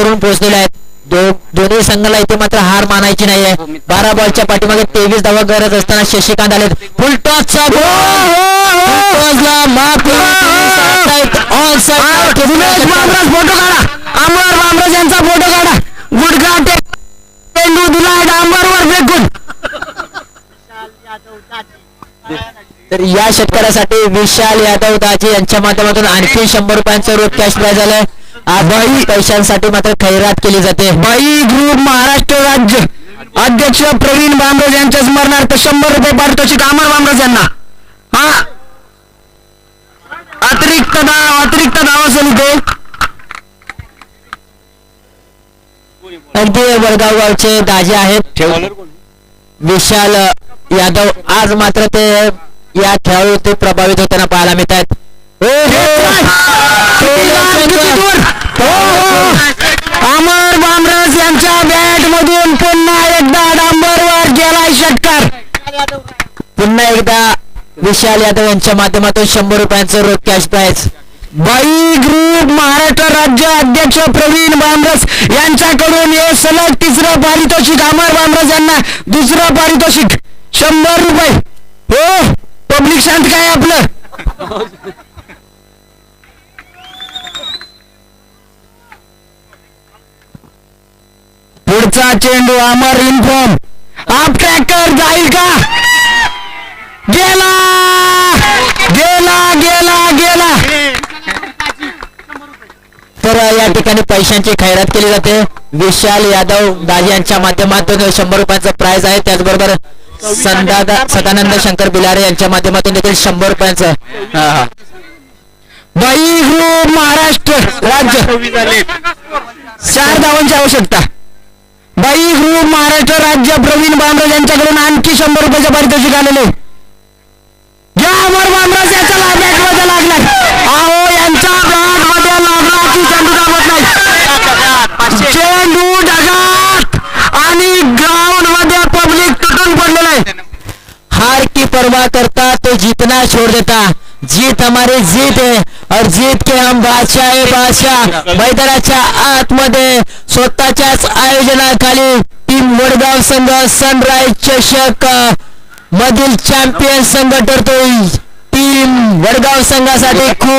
करून पोहोचलेले आहेत. दोन्ही संघाला इथे मात्र हार मानायची नाहीये. 12 बॉलच्या पाठीमागे 23 धावा गरज असताना शशिकांत आलेत. फुल टॉसचा फोटो काढा, अमर बामराज यांचा फोटो काढा. गुडघा चेंडू दिला डांबरवर फेकून. तर या षटकारासाठी विशाल यादव दाजी यांच्या माध्यमातून आणखी 100 रुपयांचं रोख कॅश प्राइज आलंय. बाई पैशांसाठी मात्र खैरात केली जाते. बाई ग्रुप महाराष्ट्र राज्य अध्यक्ष प्रवीण बामराज यांच्या स्मरणार्थ 100 रुपये पारितोषिक अमर बामराज यांना. हा अतिरिक्त धावा सलिते. अगदी वडगाव गावचे दाजी आहेत विशाल यादव. आज मात्र ते या खेळाडू प्रभावित होताना पाहायला मिळत आहेत. अमर बामराज यांच्या बॅट मधून पुन्हा एकदा डांबरवर गेलाय षटकार. पुन्हा एकदा विशाल यादव यांच्या माध्यमातून 100 रुपयांचं रोख कॅश प्राइज. बाई ग्रुप महाराष्ट्र राज्य अध्यक्ष प्रवीण बामराज यांच्याकडून हे सलग 3रं पारितोषिक. अमर बामराज यांना 2रं पारितोषिक 100 रुपये. हो पब्लिक शांत काय आपलं. पुढचा चेंडू अमर इन्फॉर्म. आप ट्रॅक्टर जाईल का. गेला गेला गेला गेला. तर या ठिकाणी पैशांची खैरात केली जाते. विशाल यादव दाजी यांच्या माध्यमातून 100 रुपयांचं प्राइज आहे. त्याचबरोबर सदानंद शंकर बिलारे यांच्या माध्यमातून देखील 100 रुपयांचं. बाई ग्रुप महाराष्ट्र राज्य 4 धावांची आवश्यकता. बाई ग्रुप महाराष्ट्र राज्य प्रवीण बामराज यांच्याकडून आणखी 100 रुपयाचं पारितोषिक आलेले. या अमर बामराज याचा बॅट मध्ये लागला. अहो यांच्या बॅट मध्ये लागला की चेंडू दाबत नाही. चेंडू ढगात आणि ग्राउंड मध्ये पब्लिक तुटून पडलेलं आहे. हार की परवाह करता तो जीतना छोड़ देता. जीत हमारी जीत है और जीत के हम बादशाह है बादशाह. मैदानाच्या आतमध्ये स्वतःच्याच आयोजनाखाली टीम वडगाव संघ सनराइज चषक मधील चॅम्पियन संघ ठरतोय. टीम वडगाव संघासाठी खूप